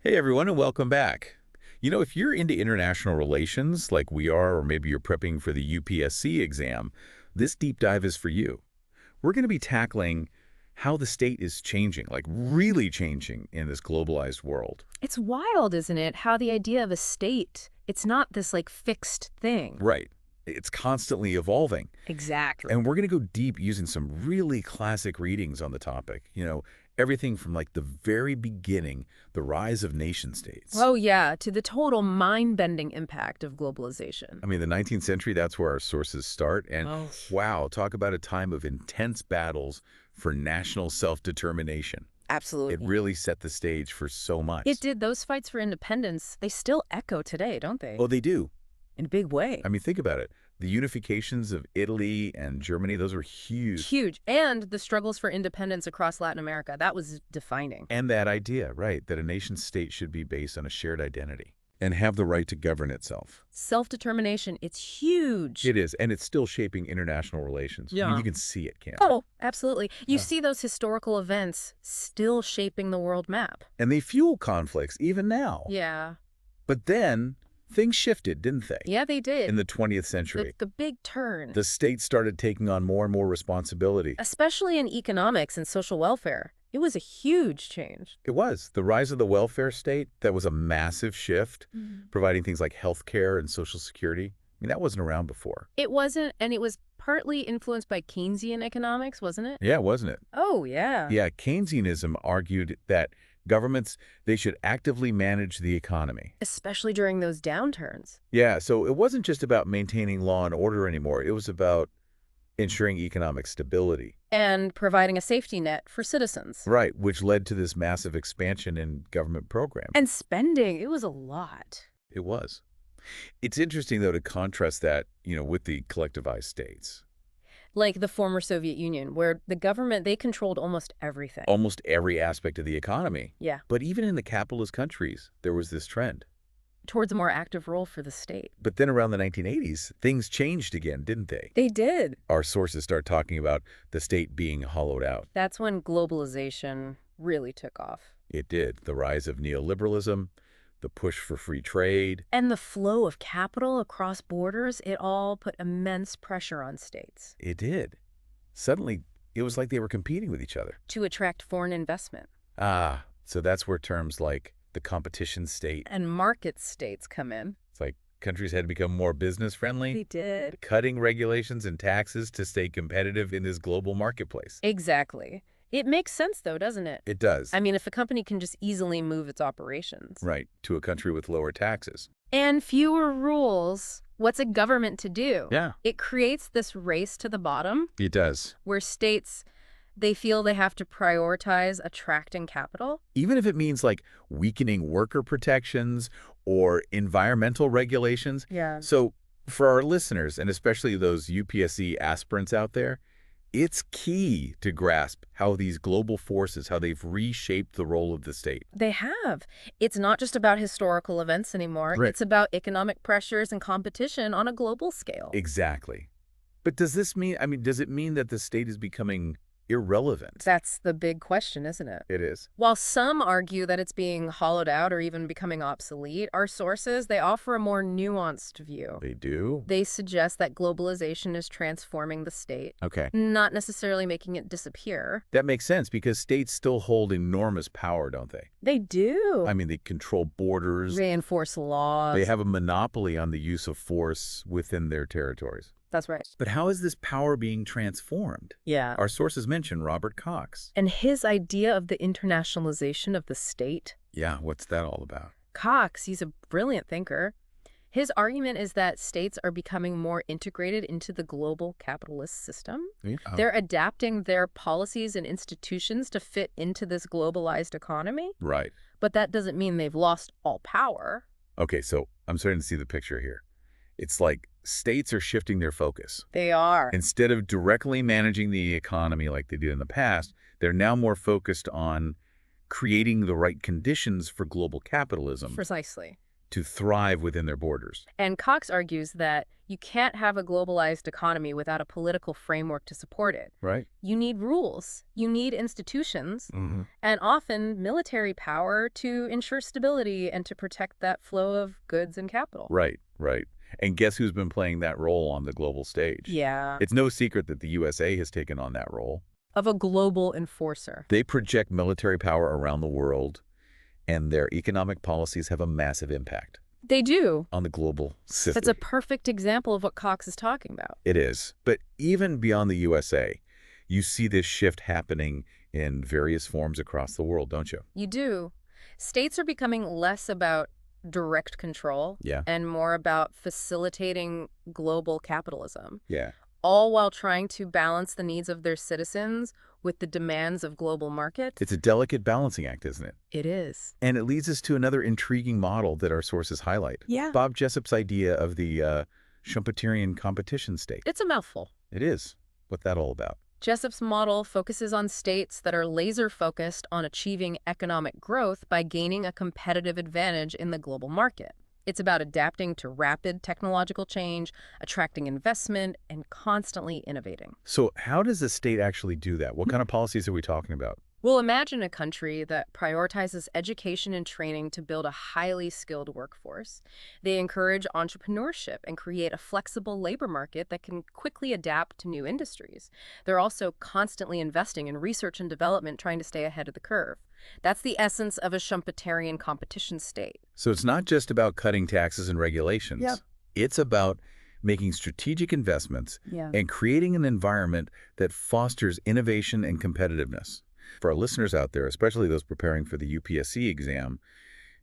Hey everyone, and welcome back. If you're into international relations like we are, or maybe you're prepping for the UPSC exam, this deep dive is for you. We're going to be tackling how the state is changing, like really changing in this globalized world. It's wild, isn't it? How the idea of a state, it's not this fixed thing. Right. It's constantly evolving. Exactly. And we're going to go deep using some really classic readings on the topic. Everything from like the very beginning, the rise of nation states. Oh yeah, to the total mind-bending impact of globalization. I mean, the 19th century, that's where our sources start. And Oh, wow, talk about a time of intense battles for national self-determination. It absolutely. really set the stage for so much. It did. Those fights for independence, they still echo today, don't they? Oh, they do. In a big way. I mean, think about it. The unifications of Italy and Germany, those were huge. Huge. And the struggles for independence across Latin America, that was defining. And that idea, right, that a nation state should be based on a shared identity and have the right to govern itself. Self-determination, it's huge. It is, and it's still shaping international relations. I mean, Yeah. you can see it, can't you? Oh, absolutely. You Yeah. see those historical events still shaping the world map. And they fuel conflicts even now. Yeah. But then things shifted, didn't they? Yeah, they did. In the 20th century. The big turn, The state started taking on more and more responsibility. especially in economics and social welfare. It was a huge change. It was. The rise of the welfare state, that was a massive shift, providing things like health care and social security. I mean, that wasn't around before. It wasn't, and it was partly influenced by Keynesian economics, wasn't it? Yeah, wasn't it? Oh, yeah. Yeah, Keynesianism argued that governments, they should actively manage the economy. Especially during those downturns. Yeah, so it wasn't just about maintaining law and order anymore. It was about ensuring economic stability. And providing a safety net for citizens. Right, which led to this massive expansion in government programs. And spending, it was a lot. It was. It's interesting, though, to contrast that, with the collectivized states. Like the former Soviet Union, where the government, they controlled almost everything. Almost every aspect of the economy. Yeah, But even in the capitalist countries, there was this trend. towards a more active role for the state. But then around the 1980s, things changed again, didn't they? They did. Our sources start talking about the state being hollowed out. That's when globalization really took off. It did. The rise of neoliberalism, the push for free trade. And the flow of capital across borders, it all put immense pressure on states It did. Suddenly, it was like they were competing with each other. to attract foreign investment. So that's where terms like the competition state, And market states come in. it's like countries had to become more business friendly, They did. cutting regulations and taxes to stay competitive in this global marketplace. Exactly. It makes sense, though, doesn't it? It does. I mean, if a company can just easily move its operations. Right, to a country with lower taxes. And fewer rules, what's a government to do? Yeah, It creates this race to the bottom it does. where states, they feel they have to prioritize attracting capital. Even if it means like weakening worker protections or environmental regulations. Yeah. So for our listeners, and especially those UPSC aspirants out there, it's key to grasp how these global forces, how they've reshaped the role of the state. They have. It's not just about historical events anymore. Right. It's about economic pressures and competition on a global scale. Exactly. But does this mean, does it mean that the state is becoming irrelevant? That's the big question, isn't it? It is. While some argue that it's being hollowed out or even becoming obsolete, our sources, they offer a more nuanced view. They do? They suggest that globalization is transforming the state, Okay. not necessarily making it disappear. That makes sense because states still hold enormous power, don't they? They do. I mean, they control borders. Reinforce laws. They have a monopoly on the use of force within their territories. That's right. But how is this power being transformed? Yeah. Our sources mention Robert Cox. And his idea of the internationalization of the state, Yeah, what's that all about? Cox, he's a brilliant thinker. His argument is that states are becoming more integrated into the global capitalist system. Yeah. They're adapting their policies and institutions to fit into this globalized economy, Right. but that doesn't mean they've lost all power. Okay, so I'm starting to see the picture here. It's like states are shifting their focus. They are. Instead of directly managing the economy like they did in the past, they're now more focused on creating the right conditions for global capitalism. Precisely. to thrive within their borders. And Cox argues that you can't have a globalized economy without a political framework to support it. Right. You need rules, you need institutions, Hmm. and often military power to ensure stability and to protect that flow of goods and capital. Right, right. And guess who's been playing that role on the global stage? Yeah. It's no secret that the USA has taken on that role. Of a global enforcer. They project military power around the world, and their economic policies have a massive impact They do. on the global system. That's a perfect example of what Cox is talking about. It is. But even beyond the USA, you see this shift happening in various forms across the world, don't you? You do. States are becoming less about direct control Yeah. and more about facilitating global capitalism, Yeah. all while trying to balance the needs of their citizens with the demands of global markets. It's a delicate balancing act, isn't it? It is. And it leads us to another intriguing model that our sources highlight. Yeah. Bob Jessup's idea of the Schumpeterian competition state. It's a mouthful. It is. What's that all about? Jessup's model focuses on states that are laser-focused on achieving economic growth by gaining a competitive advantage in the global market. It's about adapting to rapid technological change, attracting investment, and constantly innovating. So how does a state actually do that? What kind of policies are we talking about? Well, imagine a country that prioritizes education and training to build a highly skilled workforce. They encourage entrepreneurship and create a flexible labor market that can quickly adapt to new industries. They're also constantly investing in research and development, trying to stay ahead of the curve. That's the essence of a Schumpeterian competition state. So it's not just about cutting taxes and regulations. Yeah. It's about making strategic investments Yeah. and creating an environment that fosters innovation and competitiveness. For our listeners out there, especially those preparing for the UPSC exam,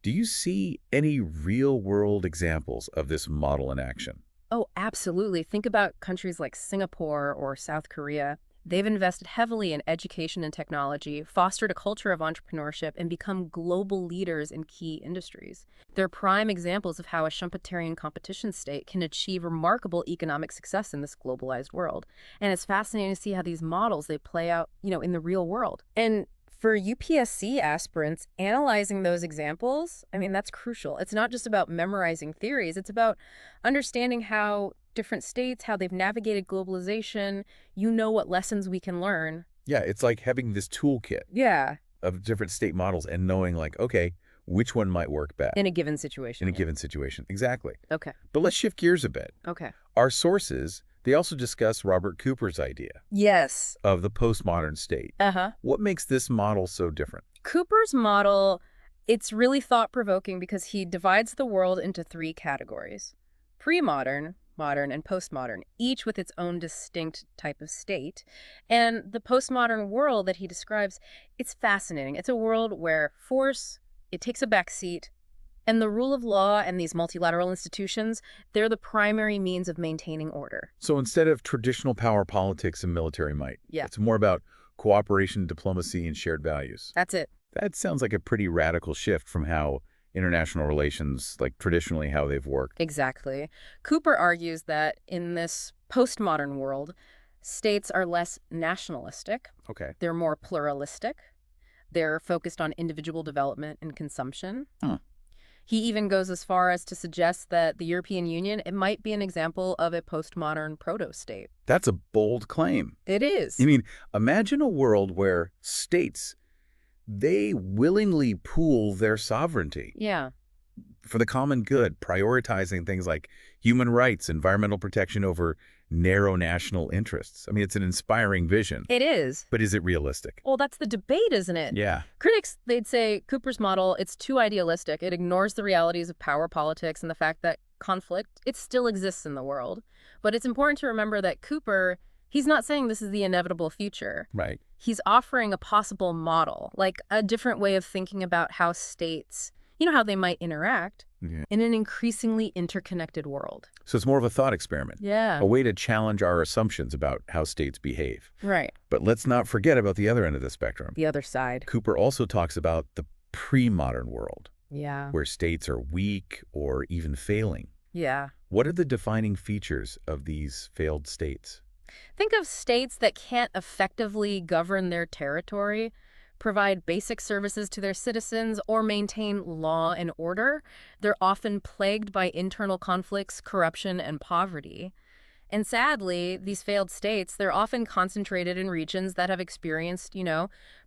do you see any real-world examples of this model in action? Oh, absolutely. Think about countries like Singapore or South Korea. They've invested heavily in education and technology, fostered a culture of entrepreneurship, and become global leaders in key industries. They're prime examples of how a Schumpeterian competition state can achieve remarkable economic success in this globalized world. And it's fascinating to see how these models, they play out, in the real world. And for UPSC aspirants, analyzing those examples, that's crucial. It's not just about memorizing theories. It's about understanding how different states, how they've navigated globalization, what lessons we can learn. Yeah, it's like having this toolkit Yeah. of different state models and knowing like, okay, which one might work best In a given situation. in a given situation. Exactly. Okay. But let's shift gears a bit. Okay. Our sources, they also discuss Robert Cooper's idea Yes. of the postmodern state. Uh-huh. What makes this model so different? Cooper's model, it's really thought-provoking because he divides the world into three categories: pre-modern, modern, and postmodern, each with its own distinct type of state. And the postmodern world that he describes, it's fascinating. It's a world where force, it takes a backseat, and the rule of law and these multilateral institutions, they're the primary means of maintaining order. So instead of traditional power politics and military might, Yeah. it's more about cooperation, diplomacy, and shared values. That's it. That sounds like a pretty radical shift from how international relations, like traditionally how they've worked. Exactly. Cooper argues that in this postmodern world, states are less nationalistic, Okay. they're more pluralistic, they're focused on individual development and consumption. Huh. He even goes as far as to suggest that the European Union, it might be an example of a postmodern proto-state. That's a bold claim. It is. I mean, imagine a world where states, they willingly pool their sovereignty Yeah. for the common good, prioritizing things like human rights, environmental protection over narrow national interests. I mean, it's an inspiring vision, It is. but is it realistic? Well, that's the debate, isn't it? Yeah. Critics, they'd say Cooper's model, it's too idealistic. It ignores the realities of power politics and the fact that conflict, it still exists in the world. But it's important to remember that Cooper, he's not saying this is the inevitable future. Right. He's offering a possible model, like a different way of thinking about how states, how they might interact Yeah. in an increasingly interconnected world. So it's more of a thought experiment, Yeah. a way to challenge our assumptions about how states behave. Right. But let's not forget about the other end of the spectrum. The other side. Cooper also talks about the pre-modern world, Yeah. where states are weak or even failing. Yeah. What are the defining features of these failed states? Think of states that can't effectively govern their territory. provide basic services to their citizens, or maintain law and order, they're often plagued by internal conflicts, corruption, and poverty. And sadly, these failed states, they're often concentrated in regions that have experienced,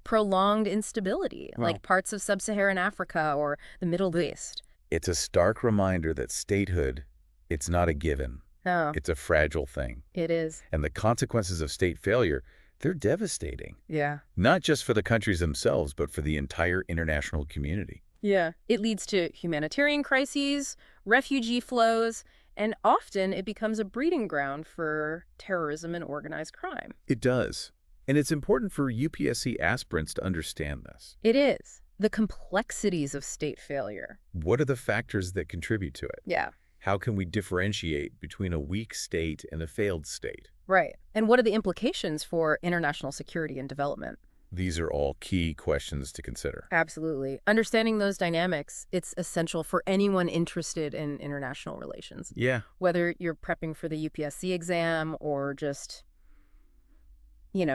prolonged instability, Well, like parts of sub-Saharan Africa or the Middle East. it's a stark reminder that statehood, it's not a given. Oh, It's a fragile thing. it is. And the consequences of state failure, they're devastating. Yeah. Not just for the countries themselves, but for the entire international community. Yeah. It leads to humanitarian crises, refugee flows, and often it becomes a breeding ground for terrorism and organized crime. It does. And it's important for UPSC aspirants to understand this. It is. The complexities of state failure. What are the factors that contribute to it? Yeah. How can we differentiate between a weak state and a failed state? Right. And what are the implications for international security and development? These are all key questions to consider. Absolutely. Understanding those dynamics, it's essential for anyone interested in international relations. Yeah. Whether you're prepping for the UPSC exam or just,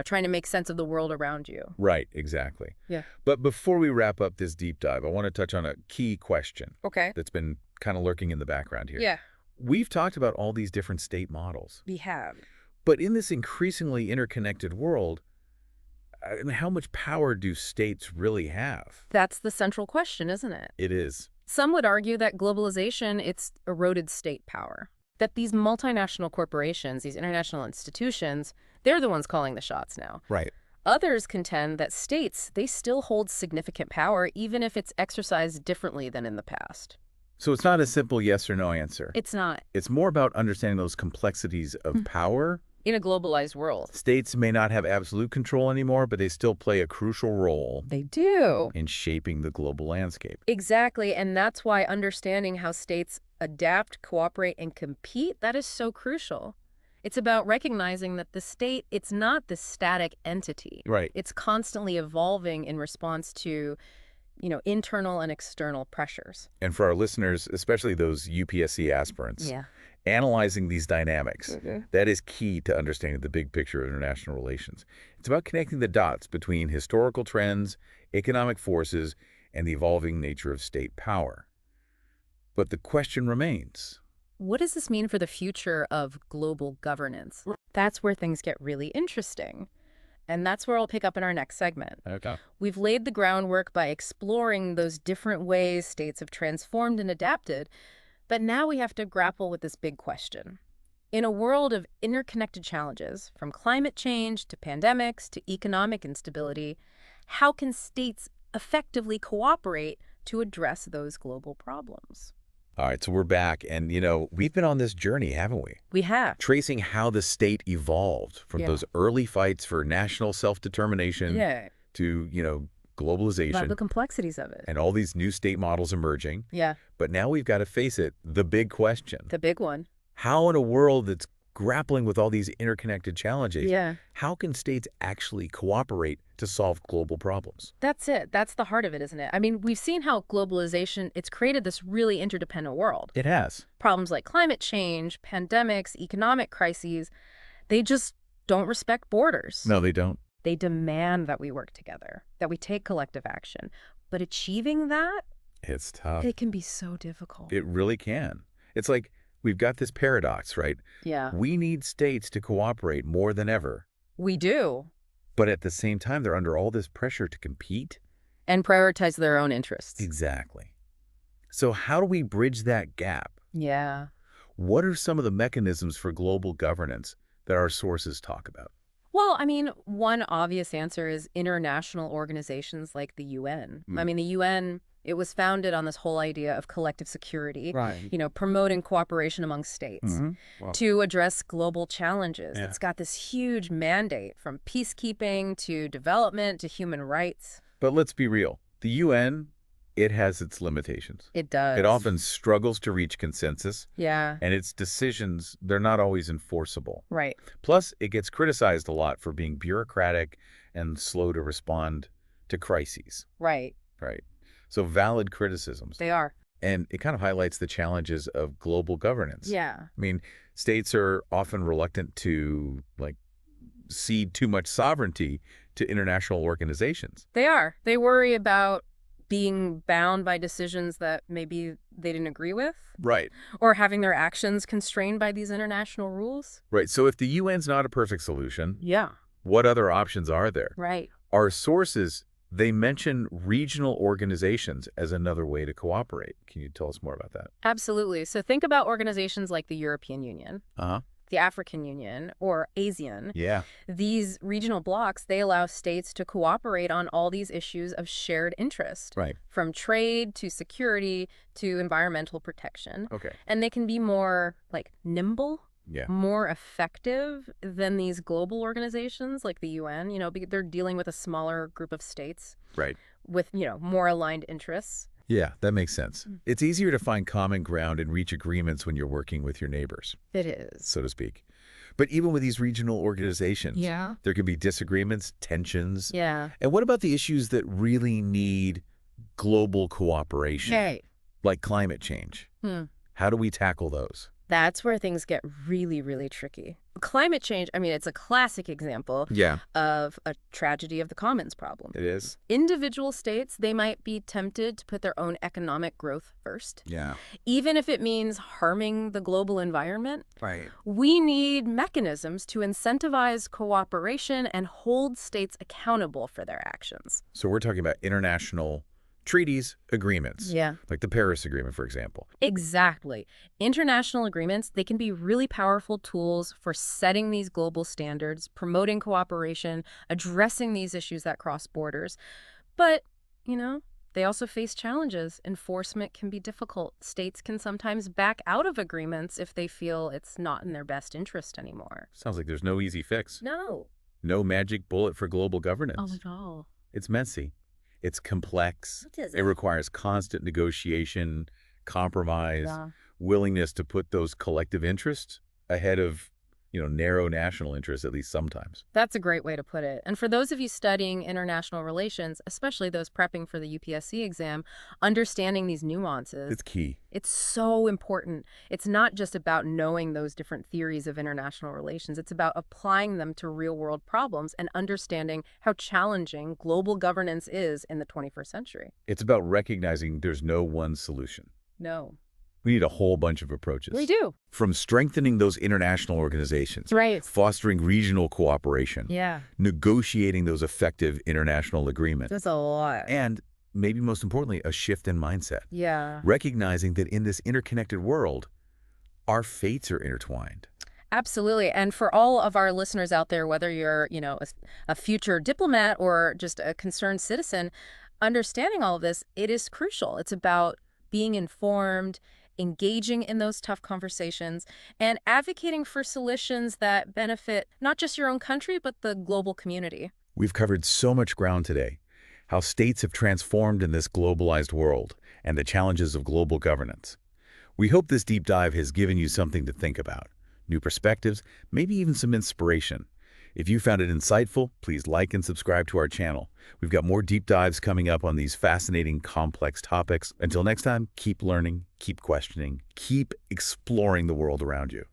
trying to make sense of the world around you. Right, exactly. Yeah. But before we wrap up this deep dive, I want to touch on a key question Okay. that's been kind of lurking in the background here. Yeah, We've talked about all these different state models, we have. but in this increasingly interconnected world, how much power do states really have? That's the central question, isn't it? It is. Some would argue that globalization, it's eroded state power. That these multinational corporations, these international institutions, they're the ones calling the shots now. Right. Others contend that states, they still hold significant power, even if it's exercised differently than in the past. So it's not a simple yes or no answer. It's not. It's more about understanding those complexities of power. In a globalized world. States may not have absolute control anymore, but they still play a crucial role They do. in shaping the global landscape. Exactly, and that's why understanding how states adapt, cooperate, and compete, that is so crucial. It's about recognizing that the state, it's not this static entity. Right. It's constantly evolving in response to, internal and external pressures. And for our listeners, especially those UPSC aspirants, Yeah. analyzing these dynamics, Mhm. that is key to understanding the big picture of international relations. It's about connecting the dots between historical trends, economic forces, and the evolving nature of state power. But the question remains. What does this mean for the future of global governance? That's where things get really interesting. And that's where I'll pick up in our next segment. Okay. We've laid the groundwork by exploring those different ways states have transformed and adapted, but now we have to grapple with this big question. In a world of interconnected challenges, from climate change to pandemics to economic instability, how can states effectively cooperate to address those global problems? All right, so we're back, and, we've been on this journey, haven't we? We have. Tracing how the state evolved from Yeah. those early fights for national self-determination Yeah. to, About globalization the complexities of it. and all these new state models emerging. Yeah. But now we've got to face it, the big question. The big one. How in a world that's grappling with all these interconnected challenges, Yeah. how can states actually cooperate to solve global problems? That's it. That's the heart of it, isn't it? I mean, we've seen how globalization, it's created this really interdependent world. It has. Problems like climate change, pandemics, economic crises, they just don't respect borders. No, they don't. They demand that we work together, that we take collective action. But achieving that, It's tough. it can be so difficult. It really can. It's like we've got this paradox, right? Yeah, We need states to cooperate more than ever, we do. but at the same time, they're under all this pressure to compete. And prioritize their own interests. Exactly. So how do we bridge that gap? Yeah. What are some of the mechanisms for global governance that our sources talk about? Well, I mean, one obvious answer is international organizations like the UN. I mean, the UN, it was founded on this whole idea of collective security, Right. promoting cooperation among states Wow. to address global challenges. Yeah. It's got this huge mandate from peacekeeping to development to human rights. But let's be real. The UN, it has its limitations. It does. It often struggles to reach consensus, Yeah, and its decisions, they're not always enforceable. right. Plus, it gets criticized a lot for being bureaucratic and slow to respond to crises, Right. right? So valid criticisms. They are. And it kind of highlights the challenges of global governance. Yeah. I mean, states are often reluctant to, cede too much sovereignty to international organizations. They are. They worry about being bound by decisions that maybe they didn't agree with, Right. or having their actions constrained by these international rules. Right. So if the UN's not a perfect solution, Yeah, what other options are there? right. Our sources, they mention regional organizations as another way to cooperate. Can you tell us more about that? Absolutely. So think about organizations like the European Union, Uh-huh. the African Union, or ASEAN. Yeah. These regional blocs, they allow states to cooperate on all these issues of shared interest, Right. from trade to security to environmental protection. Okay. And they can be more nimble, Yeah. more effective than these global organizations like the UN, because they're dealing with a smaller group of states Right. with, more aligned interests. Yeah, that makes sense. It's easier to find common ground and reach agreements when you're working with your neighbors, It is. so to speak. But even with these regional organizations, Yeah. there can be disagreements, tensions. Yeah. And what about the issues that really need global cooperation, Okay. like climate change? How do we tackle those? That's where things get really, really tricky. Climate change, it's a classic example Yeah, of a tragedy of the commons problem. it is. Individual states, they might be tempted to put their own economic growth first, Yeah. even if it means harming the global environment. Right. We need mechanisms to incentivize cooperation and hold states accountable for their actions. So we're talking about international treaties, agreements, Yeah. like the Paris Agreement, for example. Exactly. International agreements, they can be really powerful tools for setting these global standards, promoting cooperation, addressing these issues that cross borders. But, they also face challenges. Enforcement can be difficult. States can sometimes back out of agreements if they feel it's not in their best interest anymore. Sounds like there's no easy fix. No. No magic bullet for global Oh, governance. at all. It's messy. It's complex. What is It requires constant negotiation, compromise, Yeah. willingness to put those collective interests ahead of, narrow national interests, at least sometimes. That's a great way to put it. And for those of you studying international relations, especially those prepping for the UPSC exam, understanding these nuances, It's key. it's so important. It's not just about knowing those different theories of international relations. It's about applying them to real-world problems and understanding how challenging global governance is in the 21st century. It's about recognizing there's no one solution. No. We need a whole bunch of approaches. We do. From strengthening those international organizations, Right. fostering regional cooperation, Yeah. negotiating those effective international agreements, That's a lot. and maybe most importantly, a shift in mindset. Yeah. Recognizing that in this interconnected world, our fates are intertwined. Absolutely. And for all of our listeners out there, whether you're, a future diplomat or just a concerned citizen, understanding all of this, it is crucial. It's about being informed, engaging in those tough conversations, and advocating for solutions that benefit not just your own country, but the global community. We've covered so much ground today. How states have transformed in this globalized world and the challenges of global governance. We hope this deep dive has given you something to think about, new perspectives, maybe even some inspiration. If you found it insightful, please like and subscribe to our channel. We've got more deep dives coming up on these fascinating, complex topics. Until next time, keep learning, keep questioning, keep exploring the world around you.